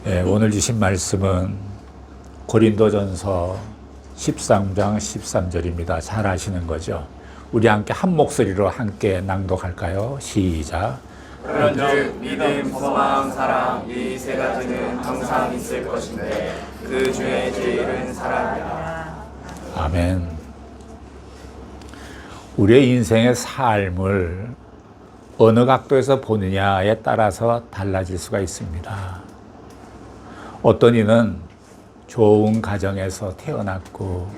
오늘 주신 말씀은 고린도전서 13장 13절입니다. 잘 아시는 거죠? 우리 함께 한 목소리로 함께 낭독할까요? 시작. 그런즉 믿음, 소망, 사랑 이 세 가지는 항상 있을 것인데 그 중에 제일은 사랑이라. 아멘. 우리의 인생의 삶을 어느 각도에서 보느냐에 따라서 달라질 수가 있습니다. 어떤 이는 좋은 가정에서 태어났고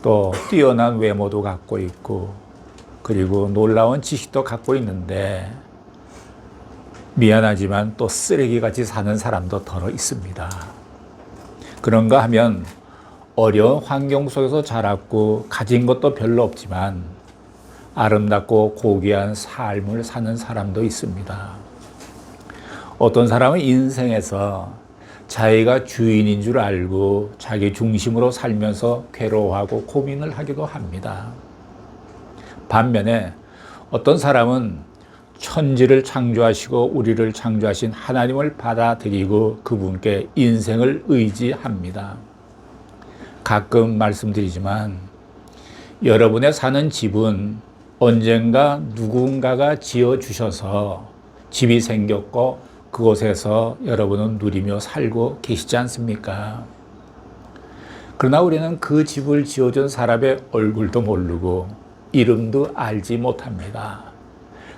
또 뛰어난 외모도 갖고 있고 그리고 놀라운 지식도 갖고 있는데 미안하지만 또 쓰레기같이 사는 사람도 더러 있습니다. 그런가 하면 어려운 환경 속에서 자랐고 가진 것도 별로 없지만 아름답고 고귀한 삶을 사는 사람도 있습니다. 어떤 사람은 인생에서 자기가 주인인 줄 알고 자기 중심으로 살면서 괴로워하고 고민을 하기도 합니다. 반면에 어떤 사람은 천지를 창조하시고 우리를 창조하신 하나님을 받아들이고 그분께 인생을 의지합니다. 가끔 말씀드리지만 여러분의 사는 집은 언젠가 누군가가 지어주셔서 집이 생겼고 그곳에서 여러분은 누리며 살고 계시지 않습니까? 그러나 우리는 그 집을 지어준 사람의 얼굴도 모르고 이름도 알지 못합니다.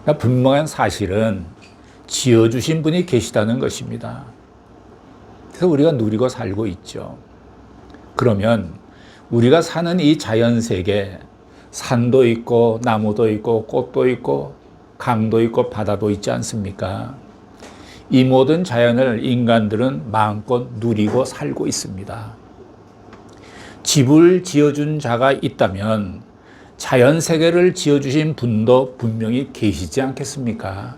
그러니까 분명한 사실은 지어주신 분이 계시다는 것입니다. 그래서 우리가 누리고 살고 있죠. 그러면 우리가 사는 이 자연세계, 산도 있고 나무도 있고 꽃도 있고 강도 있고 바다도 있지 않습니까? 이 모든 자연을 인간들은 마음껏 누리고 살고 있습니다. 집을 지어준 자가 있다면 자연 세계를 지어주신 분도 분명히 계시지 않겠습니까?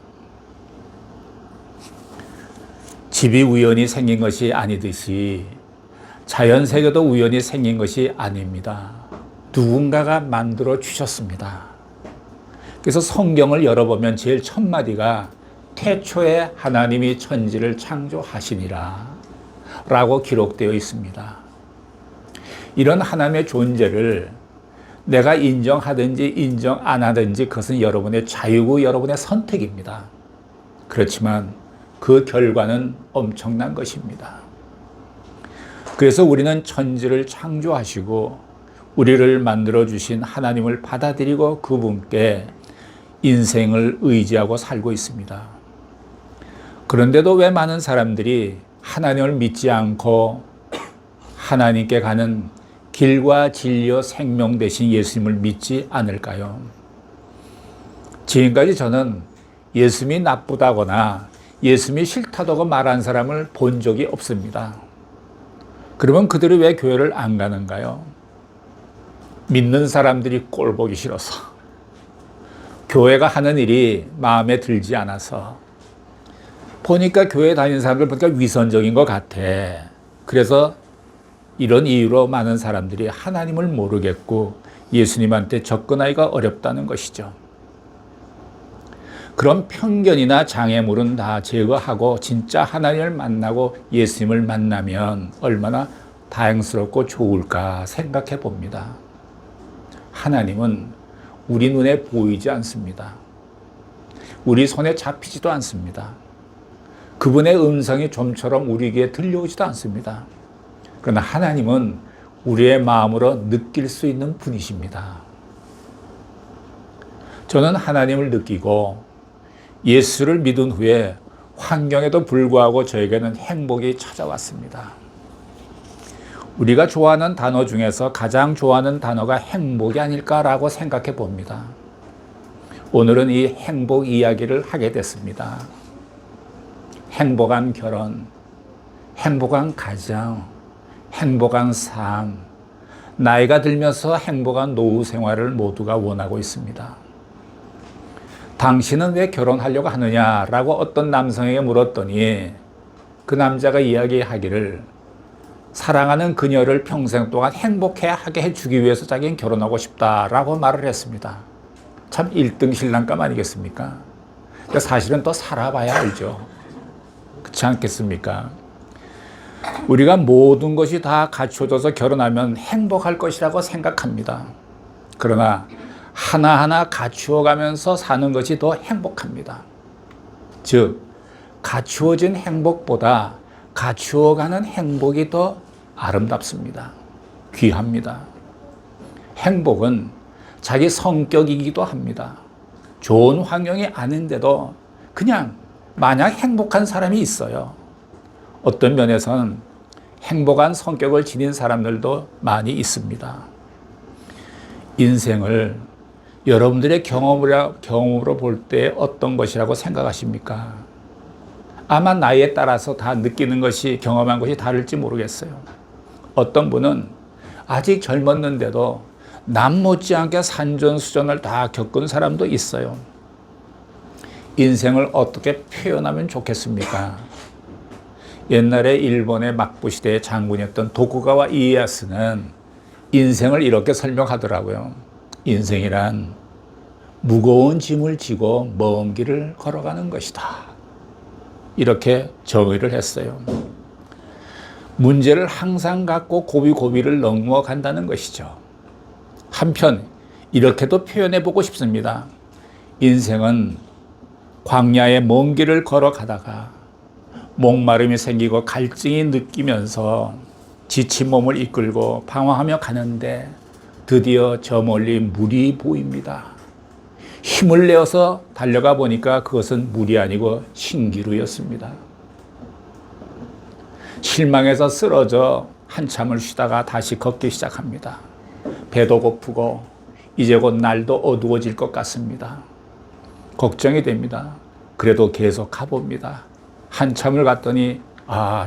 집이 우연히 생긴 것이 아니듯이 자연 세계도 우연히 생긴 것이 아닙니다. 누군가가 만들어 주셨습니다. 그래서 성경을 열어보면 제일 첫 마디가 태초에 하나님이 천지를 창조하시니라 라고 기록되어 있습니다. 이런 하나님의 존재를 내가 인정하든지 인정 안 하든지 그것은 여러분의 자유고 여러분의 선택입니다. 그렇지만 그 결과는 엄청난 것입니다. 그래서 우리는 천지를 창조하시고 우리를 만들어주신 하나님을 받아들이고 그분께 인생을 의지하고 살고 있습니다. 그런데도 왜 많은 사람들이 하나님을 믿지 않고 하나님께 가는 길과 진리와 생명 대신 예수님을 믿지 않을까요? 지금까지 저는 예수님이 나쁘다거나 예수님이 싫다고 말한 사람을 본 적이 없습니다. 그러면 그들이 왜 교회를 안 가는가요? 믿는 사람들이 꼴 보기 싫어서, 교회가 하는 일이 마음에 들지 않아서, 보니까 교회 다니는 사람들 보니까 위선적인 것 같아. 그래서 이런 이유로 많은 사람들이 하나님을 모르겠고 예수님한테 접근하기가 어렵다는 것이죠. 그런 편견이나 장애물은 다 제거하고 진짜 하나님을 만나고 예수님을 만나면 얼마나 다행스럽고 좋을까 생각해 봅니다. 하나님은 우리 눈에 보이지 않습니다. 우리 손에 잡히지도 않습니다. 그분의 음성이 좀처럼 우리 귀에 들려오지도 않습니다. 그러나 하나님은 우리의 마음으로 느낄 수 있는 분이십니다. 저는 하나님을 느끼고 예수를 믿은 후에 환경에도 불구하고 저에게는 행복이 찾아왔습니다. 우리가 좋아하는 단어 중에서 가장 좋아하는 단어가 행복이 아닐까라고 생각해 봅니다. 오늘은 이 행복 이야기를 하게 됐습니다. 행복한 결혼, 행복한 가정, 행복한 삶, 나이가 들면서 행복한 노후 생활을 모두가 원하고 있습니다. 당신은 왜 결혼하려고 하느냐라고 어떤 남성에게 물었더니 그 남자가 이야기하기를 사랑하는 그녀를 평생 동안 행복하게 해주기 위해서 자기는 결혼하고 싶다라고 말을 했습니다. 참 1등 신랑감 아니겠습니까? 사실은 또 살아봐야 알죠. 그렇지 않겠습니까? 우리가 모든 것이 다 갖춰져서 결혼하면 행복할 것이라고 생각합니다. 그러나 하나하나 갖추어 가면서 사는 것이 더 행복합니다. 즉, 갖추어진 행복보다 갖추어 가는 행복이 더 아름답습니다. 귀합니다. 행복은 자기 성격이기도 합니다. 좋은 환경이 아닌데도 그냥 마냥 행복한 사람이 있어요. 어떤 면에서는 행복한 성격을 지닌 사람들도 많이 있습니다. 인생을 여러분들의 경험으로 볼 때 어떤 것이라고 생각하십니까? 아마 나이에 따라서 다 느끼는 것이, 경험한 것이 다를지 모르겠어요. 어떤 분은 아직 젊었는데도 남 못지않게 산전수전을 다 겪은 사람도 있어요. 인생을 어떻게 표현하면 좋겠습니까? 옛날에 일본의 막부 시대의 장군이었던 도쿠가와 이에야스는 인생을 이렇게 설명하더라고요. 인생이란 무거운 짐을 지고 먼 길을 걸어가는 것이다. 이렇게 정의를 했어요. 문제를 항상 갖고 고비고비를 넘어간다는 것이죠. 한편 이렇게도 표현해 보고 싶습니다. 인생은 광야의 먼 길을 걸어가다가 목마름이 생기고 갈증이 느끼면서 지친 몸을 이끌고 방황하며 가는데 드디어 저 멀리 물이 보입니다. 힘을 내어서 달려가 보니까 그것은 물이 아니고 신기루였습니다. 실망해서 쓰러져 한참을 쉬다가 다시 걷기 시작합니다. 배도 고프고 이제 곧 날도 어두워질 것 같습니다. 걱정이 됩니다. 그래도 계속 가봅니다. 한참을 갔더니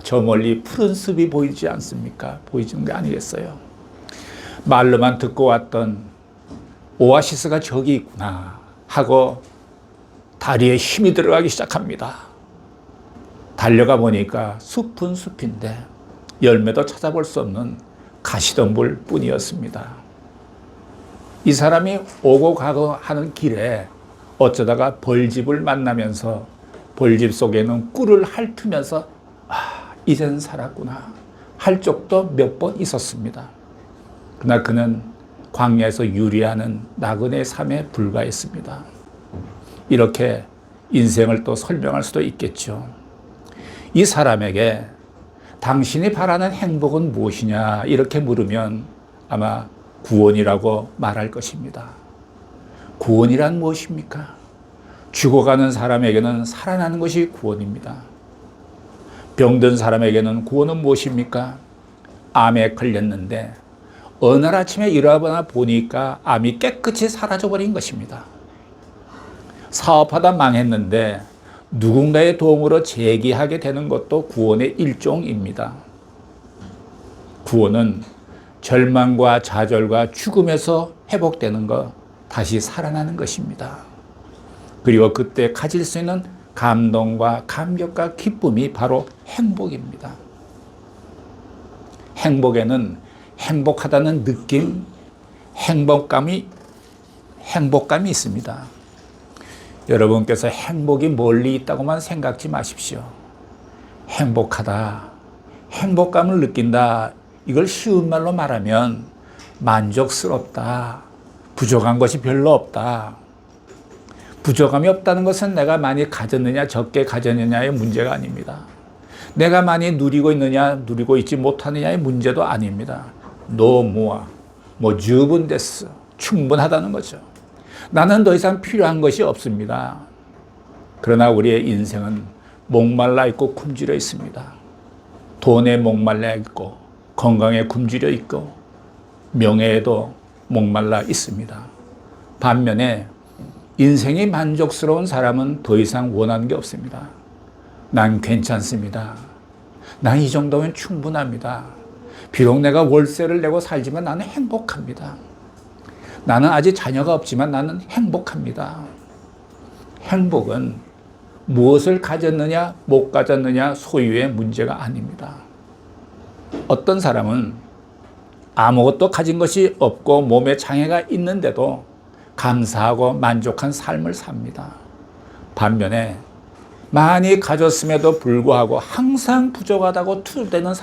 저 멀리 푸른 숲이 보이지 않습니까? 보이는 게 아니겠어요. 말로만 듣고 왔던 오아시스가 저기 있구나 하고 다리에 힘이 들어가기 시작합니다. 달려가 보니까 숲은 숲인데 열매도 찾아볼 수 없는 가시덤불 뿐이었습니다. 이 사람이 오고 가고 하는 길에 어쩌다가 벌집을 만나면서 벌집 속에는 꿀을 핥으면서 이젠 살았구나 할 적도 몇 번 있었습니다. 그러나 그는 광야에서 유리하는 나그네 삶에 불과했습니다. 이렇게 인생을 또 설명할 수도 있겠죠. 이 사람에게 당신이 바라는 행복은 무엇이냐 이렇게 물으면 아마 구원이라고 말할 것입니다. 구원이란 무엇입니까? 죽어가는 사람에게는 살아나는 것이 구원입니다. 병든 사람에게는 구원은 무엇입니까? 암에 걸렸는데 어느 날 아침에 일어나 보니까 암이 깨끗이 사라져버린 것입니다. 사업하다 망했는데 누군가의 도움으로 재기하게 되는 것도 구원의 일종입니다. 구원은 절망과 좌절과 죽음에서 회복되는 것, 다시 살아나는 것입니다. 그리고 그때 가질 수 있는 감동과 감격과 기쁨이 바로 행복입니다. 행복에는 행복하다는 느낌, 행복감이 있습니다. 여러분께서 행복이 멀리 있다고만 생각지 마십시오. 행복하다, 행복감을 느낀다, 이걸 쉬운 말로 말하면 만족스럽다, 부족한 것이 별로 없다. 부족함이 없다는 것은 내가 많이 가졌느냐 적게 가졌느냐의 문제가 아닙니다. 내가 많이 누리고 있느냐 누리고 있지 못하느냐의 문제도 아닙니다. 노무아, 주분데스, 충분하다는 거죠. 나는 더 이상 필요한 것이 없습니다. 그러나 우리의 인생은 목말라 있고 굶주려 있습니다. 돈에 목말라 있고 건강에 굶주려 있고 명예에도 목말라 있습니다. 반면에 인생이 만족스러운 사람은 더 이상 원하는 게 없습니다. 난 괜찮습니다. 난 이 정도면 충분합니다. 비록 내가 월세를 내고 살지만 나는 행복합니다. 나는 아직 자녀가 없지만 나는 행복합니다. 행복은 무엇을 가졌느냐 못 가졌느냐 소유의 문제가 아닙니다. 어떤 사람은 아무것도 가진 것이 없고 몸에 장애가 있는데도 감사하고 만족한 삶을 삽니다. 반면에 많이 가졌음에도 불구하고 항상 부족하다고 투덜대는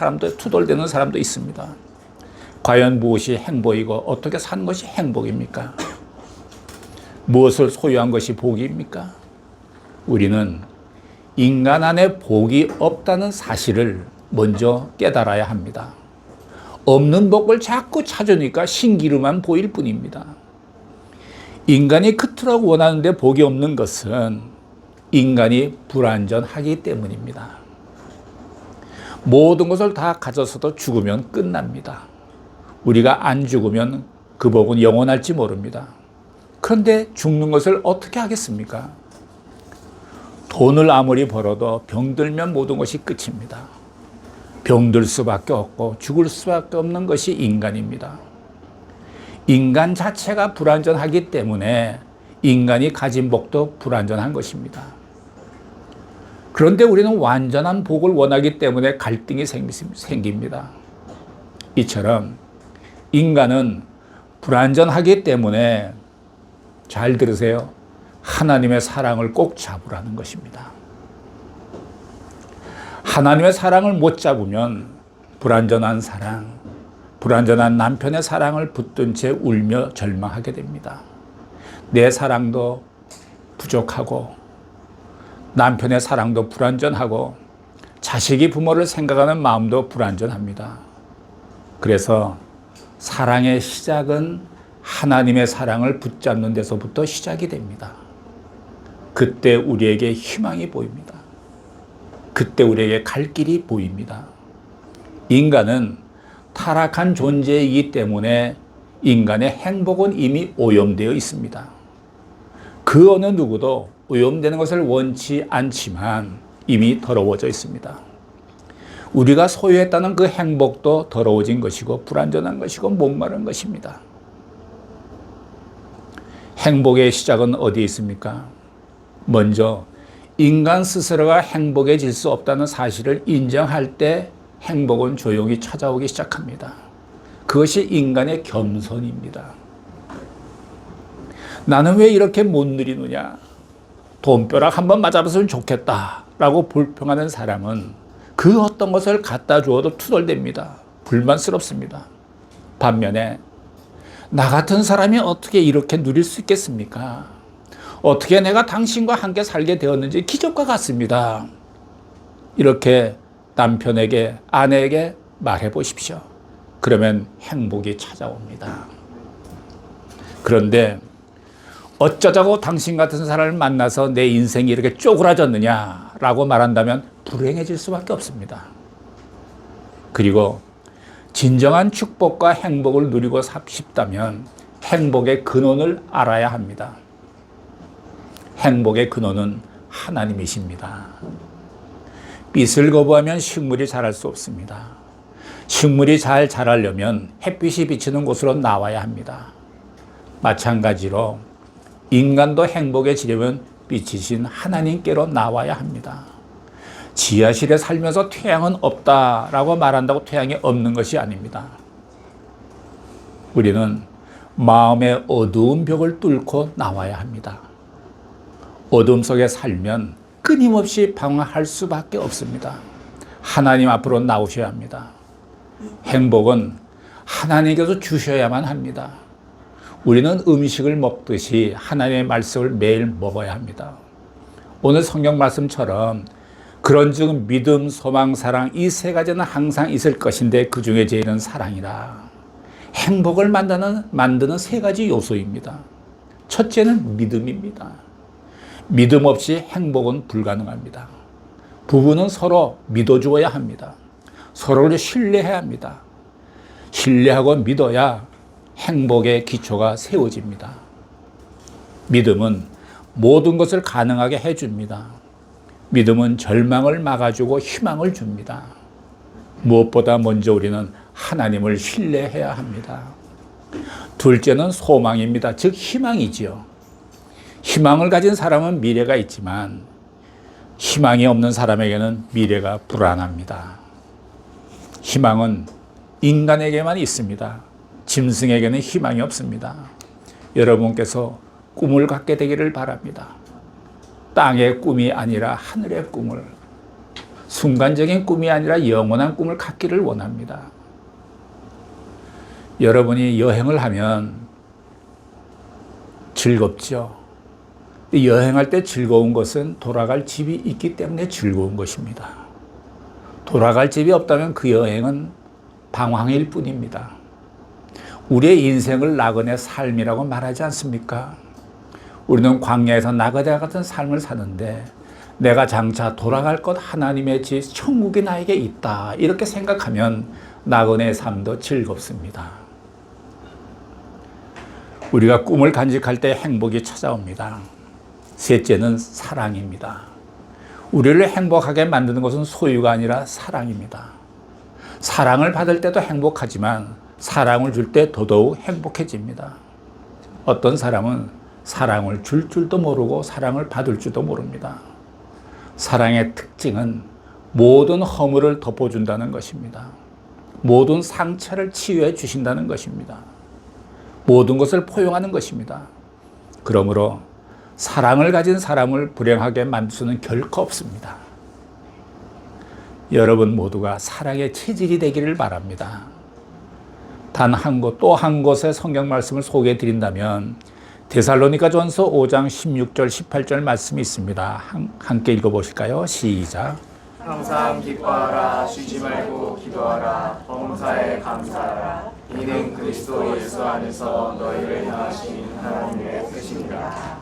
사람도 있습니다. 과연 무엇이 행복이고 어떻게 사는 것이 행복입니까? 무엇을 소유한 것이 복입니까? 우리는 인간 안에 복이 없다는 사실을 먼저 깨달아야 합니다. 없는 복을 자꾸 찾으니까 신기루만 보일 뿐입니다. 인간이 그토록 원하는데 복이 없는 것은 인간이 불완전하기 때문입니다. 모든 것을 다 가졌어도 죽으면 끝납니다. 우리가 안 죽으면 그 복은 영원할지 모릅니다. 그런데 죽는 것을 어떻게 하겠습니까? 돈을 아무리 벌어도 병들면 모든 것이 끝입니다. 병들 수밖에 없고 죽을 수밖에 없는 것이 인간입니다. 인간 자체가 불완전하기 때문에 인간이 가진 복도 불완전한 것입니다. 그런데 우리는 완전한 복을 원하기 때문에 갈등이 생깁니다. 이처럼 인간은 불완전하기 때문에 잘 들으세요. 하나님의 사랑을 꼭 잡으라는 것입니다. 하나님의 사랑을 못 잡으면 불완전한 사랑, 불완전한 남편의 사랑을 붙든 채 울며 절망하게 됩니다. 내 사랑도 부족하고 남편의 사랑도 불완전하고 자식이 부모를 생각하는 마음도 불완전합니다. 그래서 사랑의 시작은 하나님의 사랑을 붙잡는 데서부터 시작이 됩니다. 그때 우리에게 희망이 보입니다. 그때 우리에게 갈 길이 보입니다. 인간은 타락한 존재이기 때문에 인간의 행복은 이미 오염되어 있습니다. 그 어느 누구도 오염되는 것을 원치 않지만 이미 더러워져 있습니다. 우리가 소유했다는 그 행복도 더러워진 것이고 불완전한 것이고 목마른 것입니다. 행복의 시작은 어디에 있습니까? 먼저 인간 스스로가 행복해질 수 없다는 사실을 인정할 때 행복은 조용히 찾아오기 시작합니다. 그것이 인간의 겸손입니다. 나는 왜 이렇게 못 누리느냐? 돈벼락 한번 맞아봤으면 좋겠다 라고 불평하는 사람은 그 어떤 것을 갖다 주어도 투덜댑니다. 불만스럽습니다. 반면에 나 같은 사람이 어떻게 이렇게 누릴 수 있겠습니까? 어떻게 내가 당신과 함께 살게 되었는지 기적과 같습니다. 이렇게 남편에게, 아내에게 말해 보십시오. 그러면 행복이 찾아옵니다. 그런데 어쩌자고 당신 같은 사람을 만나서 내 인생이 이렇게 쪼그라졌느냐라고 말한다면 불행해질 수밖에 없습니다. 그리고 진정한 축복과 행복을 누리고 싶다면 행복의 근원을 알아야 합니다. 행복의 근원은 하나님이십니다. 빛을 거부하면 식물이 자랄 수 없습니다. 식물이 잘 자라려면 햇빛이 비치는 곳으로 나와야 합니다. 마찬가지로 인간도 행복해지려면 빛이신 하나님께로 나와야 합니다. 지하실에 살면서 태양은 없다라고 말한다고 태양이 없는 것이 아닙니다. 우리는 마음의 어두운 벽을 뚫고 나와야 합니다. 어둠 속에 살면 끊임없이 방황할 수밖에 없습니다. 하나님 앞으로 나오셔야 합니다. 행복은 하나님께서 주셔야만 합니다. 우리는 음식을 먹듯이 하나님의 말씀을 매일 먹어야 합니다. 오늘 성경 말씀처럼 그런즉 믿음, 소망, 사랑 이 세 가지는 항상 있을 것인데 그 중에 제일은 사랑이라. 행복을 만드는 세 가지 요소입니다. 첫째는 믿음입니다. 믿음 없이 행복은 불가능합니다. 부부는 서로 믿어주어야 합니다. 서로를 신뢰해야 합니다. 신뢰하고 믿어야 행복의 기초가 세워집니다. 믿음은 모든 것을 가능하게 해줍니다. 믿음은 절망을 막아주고 희망을 줍니다. 무엇보다 먼저 우리는 하나님을 신뢰해야 합니다. 둘째는 소망입니다. 즉 희망이지요. 희망을 가진 사람은 미래가 있지만 희망이 없는 사람에게는 미래가 불안합니다. 희망은 인간에게만 있습니다. 짐승에게는 희망이 없습니다. 여러분께서 꿈을 갖게 되기를 바랍니다. 땅의 꿈이 아니라 하늘의 꿈을, 순간적인 꿈이 아니라 영원한 꿈을 갖기를 원합니다. 여러분이 여행을 하면 즐겁죠. 여행할 때 즐거운 것은 돌아갈 집이 있기 때문에 즐거운 것입니다. 돌아갈 집이 없다면 그 여행은 방황일 뿐입니다. 우리의 인생을 나그네 삶이라고 말하지 않습니까? 우리는 광야에서 나그네 같은 삶을 사는데 내가 장차 돌아갈 것 하나님의 집 천국이 나에게 있다, 이렇게 생각하면 나그네의 삶도 즐겁습니다. 우리가 꿈을 간직할 때 행복이 찾아옵니다. 셋째는 사랑입니다. 우리를 행복하게 만드는 것은 소유가 아니라 사랑입니다. 사랑을 받을 때도 행복하지만 사랑을 줄 때 더더욱 행복해집니다. 어떤 사람은 사랑을 줄 줄도 모르고 사랑을 받을 줄도 모릅니다. 사랑의 특징은 모든 허물을 덮어준다는 것입니다. 모든 상처를 치유해 주신다는 것입니다. 모든 것을 포용하는 것입니다. 그러므로 사랑을 가진 사람을 불행하게 만들 수는 결코 없습니다. 여러분 모두가 사랑의 체질이 되기를 바랍니다. 단 한 곳, 또 한 곳의 성경 말씀을 소개해 드린다면 데살로니가전서 5장 16절 18절 말씀이 있습니다. 함께 읽어보실까요? 시작. 항상 기뻐하라, 쉬지 말고 기도하라, 범사에 감사하라. 이는 그리스도 예수 안에서 너희를 향하신 하나님의 뜻이니라.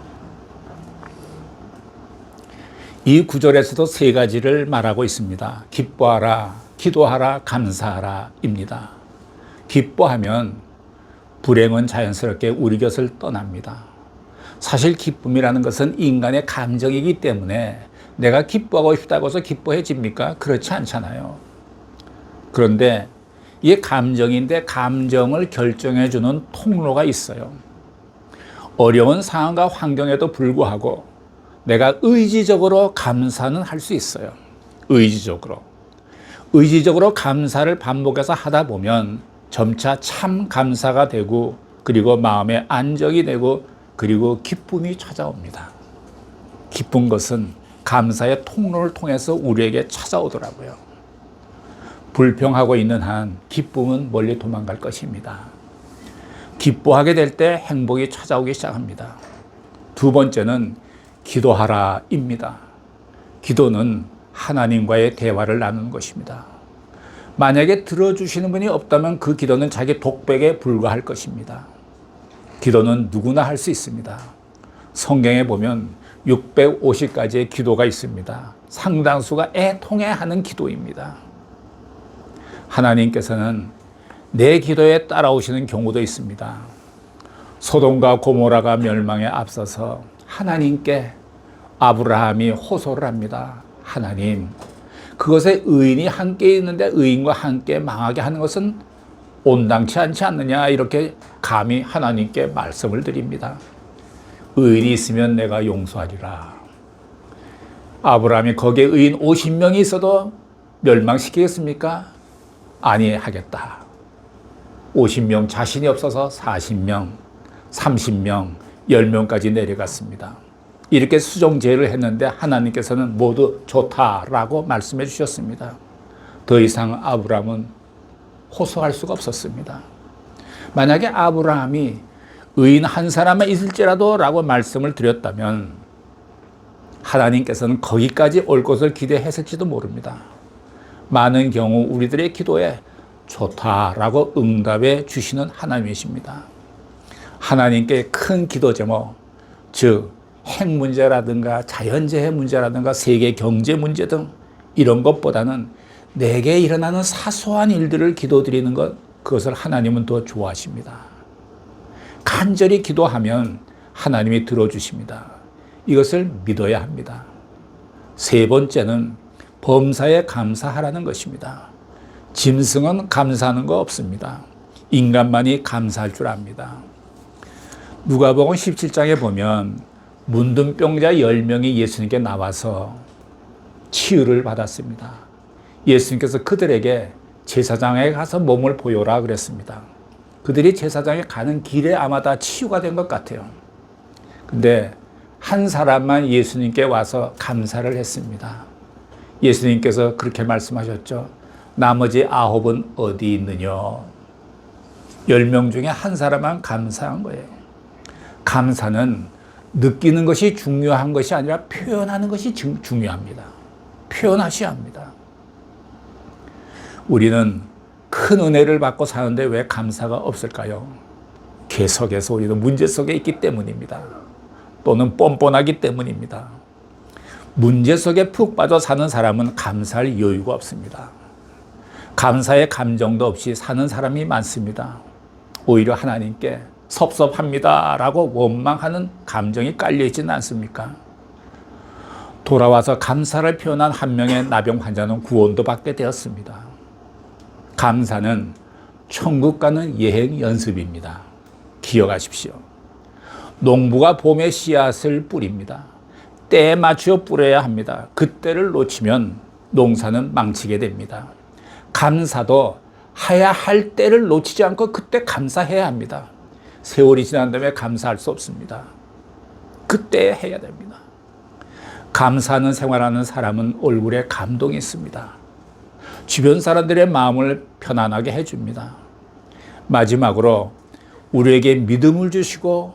이 구절에서도 세 가지를 말하고 있습니다. 기뻐하라, 기도하라, 감사하라 입니다. 기뻐하면 불행은 자연스럽게 우리 곁을 떠납니다. 사실 기쁨이라는 것은 인간의 감정이기 때문에 내가 기뻐하고 싶다고 해서 기뻐해집니까? 그렇지 않잖아요. 그런데 이게 감정인데 감정을 결정해주는 통로가 있어요. 어려운 상황과 환경에도 불구하고 내가 의지적으로 감사는 할 수 있어요. 의지적으로 감사를 반복해서 하다 보면 점차 참 감사가 되고 그리고 마음의 안정이 되고 그리고 기쁨이 찾아옵니다. 기쁜 것은 감사의 통로를 통해서 우리에게 찾아오더라고요. 불평하고 있는 한 기쁨은 멀리 도망갈 것입니다. 기뻐하게 될 때 행복이 찾아오기 시작합니다. 두 번째는 기도하라입니다. 기도는 하나님과의 대화를 나누는 것입니다. 만약에 들어주시는 분이 없다면 그 기도는 자기 독백에 불과할 것입니다. 기도는 누구나 할 수 있습니다. 성경에 보면 650가지의 기도가 있습니다. 상당수가 애통해하는 기도입니다. 하나님께서는 내 기도에 따라오시는 경우도 있습니다. 소돔과 고모라가 멸망에 앞서서 하나님께 아브라함이 호소를 합니다. 하나님, 그것에 의인이 함께 있는데 의인과 함께 망하게 하는 것은 온당치 않지 않느냐, 이렇게 감히 하나님께 말씀을 드립니다. 의인이 있으면 내가 용서하리라. 아브라함이 거기에 의인 50명이 있어도 멸망시키겠습니까? 아니하겠다. 50명 자신이 없어서 40명, 30명, 10명까지 내려갔습니다. 이렇게 수정제를 했는데 하나님께서는 모두 좋다라고 말씀해 주셨습니다. 더 이상 아브라함은 호소할 수가 없었습니다. 만약에 아브라함이 의인 한 사람만 있을지라도 라고 말씀을 드렸다면 하나님께서는 거기까지 올 것을 기대했을지도 모릅니다. 많은 경우 우리들의 기도에 좋다라고 응답해 주시는 하나님이십니다. 하나님께 큰 기도 제목, 즉 핵 문제라든가 자연재해 문제라든가 세계 경제 문제 등 이런 것보다는 내게 일어나는 사소한 일들을 기도드리는 것, 그것을 하나님은 더 좋아하십니다. 간절히 기도하면 하나님이 들어주십니다. 이것을 믿어야 합니다. 세 번째는 범사에 감사하라는 것입니다. 짐승은 감사하는 거 없습니다. 인간만이 감사할 줄 압니다. 누가복음 17장에 보면 문둥병자 10명이 예수님께 나와서 치유를 받았습니다. 예수님께서 그들에게 제사장에 가서 몸을 보여라 그랬습니다. 그들이 제사장에 가는 길에 아마 다 치유가 된 것 같아요. 근데 한 사람만 예수님께 와서 감사를 했습니다. 예수님께서 그렇게 말씀하셨죠. 나머지 9은 어디 있느냐. 10명 중에 한 사람만 감사한 거예요. 감사는 느끼는 것이 중요한 것이 아니라 표현하는 것이 중요합니다. 표현하셔야 합니다. 우리는 큰 은혜를 받고 사는데 왜 감사가 없을까요? 계속해서 우리는 문제 속에 있기 때문입니다. 또는 뻔뻔하기 때문입니다. 문제 속에 푹 빠져 사는 사람은 감사할 여유가 없습니다. 감사의 감정도 없이 사는 사람이 많습니다. 오히려 하나님께 섭섭합니다 라고 원망하는 감정이 깔려있지는 않습니까? 돌아와서 감사를 표현한 한 명의 나병 환자는 구원도 받게 되었습니다. 감사는 천국 가는 여행 연습입니다. 기억하십시오. 농부가 봄에 씨앗을 뿌립니다. 때에 맞추어 뿌려야 합니다. 그때를 놓치면 농사는 망치게 됩니다. 감사도 해야 할 때를 놓치지 않고 그때 감사해야 합니다. 세월이 지난 다음에 감사할 수 없습니다. 그때 해야 됩니다. 감사하는 생활하는 사람은 얼굴에 감동이 있습니다. 주변 사람들의 마음을 편안하게 해줍니다. 마지막으로 우리에게 믿음을 주시고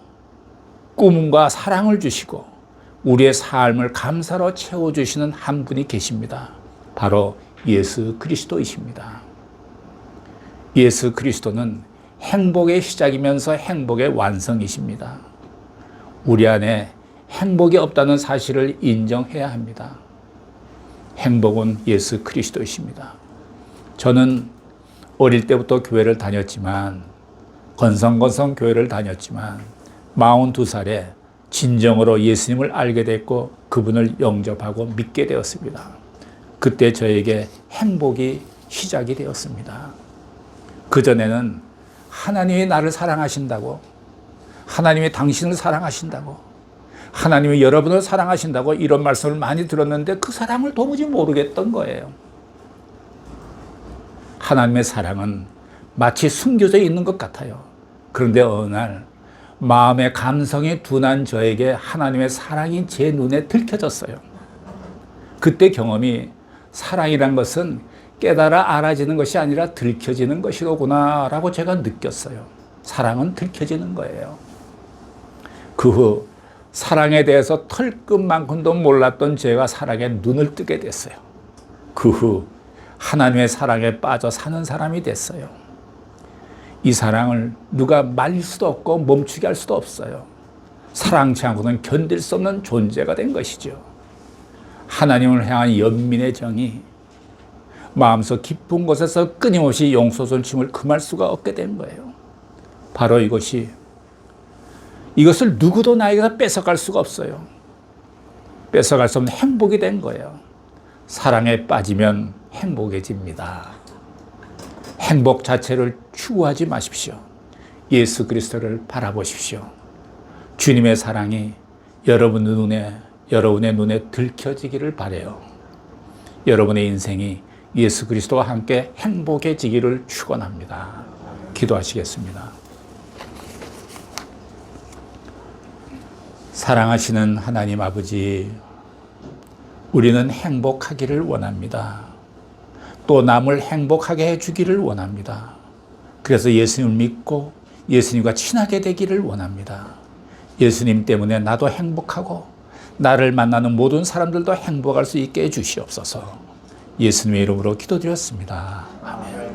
꿈과 사랑을 주시고 우리의 삶을 감사로 채워주시는 한 분이 계십니다. 바로 예수 그리스도이십니다. 예수 그리스도는 행복의 시작이면서 행복의 완성이십니다. 우리 안에 행복이 없다는 사실을 인정해야 합니다. 행복은 예수 그리스도이십니다. 저는 어릴 때부터 교회를 다녔지만 건성건성 교회를 다녔지만 42살에 진정으로 예수님을 알게 됐고 그분을 영접하고 믿게 되었습니다. 그때 저에게 행복이 시작이 되었습니다. 그전에는 하나님이 나를 사랑하신다고, 하나님이 당신을 사랑하신다고, 하나님이 여러분을 사랑하신다고 이런 말씀을 많이 들었는데 그 사랑을 도무지 모르겠던 거예요. 하나님의 사랑은 마치 숨겨져 있는 것 같아요. 그런데 어느 날 마음의 감성이 둔한 저에게 하나님의 사랑이 제 눈에 들켜졌어요. 그때 경험이 사랑이란 것은 깨달아 알아지는 것이 아니라 들켜지는 것이로구나 라고 제가 느꼈어요. 사랑은 들켜지는 거예요. 그 후 사랑에 대해서 털끝만큼도 몰랐던 제가 사랑에 눈을 뜨게 됐어요. 그 후 하나님의 사랑에 빠져 사는 사람이 됐어요. 이 사랑을 누가 말릴 수도 없고 멈추게 할 수도 없어요. 사랑치 않고는 견딜 수 없는 존재가 된 것이죠. 하나님을 향한 연민의 정이 마음속 깊은 곳에서 끊임없이 용서존침을 금할 수가 없게 된 거예요. 바로 이것을 누구도 나에게서 뺏어갈 수가 없어요. 뺏어갈 수 없는 행복이 된 거예요. 사랑에 빠지면 행복해집니다. 행복 자체를 추구하지 마십시오. 예수 그리스도를 바라보십시오. 주님의 사랑이 여러분의 눈에 들켜지기를 바라요. 여러분의 인생이 예수 그리스도와 함께 행복해지기를 축원합니다. 기도하시겠습니다. 사랑하시는 하나님 아버지, 우리는 행복하기를 원합니다. 또 남을 행복하게 해주기를 원합니다. 그래서 예수님을 믿고 예수님과 친하게 되기를 원합니다. 예수님 때문에 나도 행복하고 나를 만나는 모든 사람들도 행복할 수 있게 해주시옵소서. 예수님의 이름으로 기도드렸습니다. 아멘.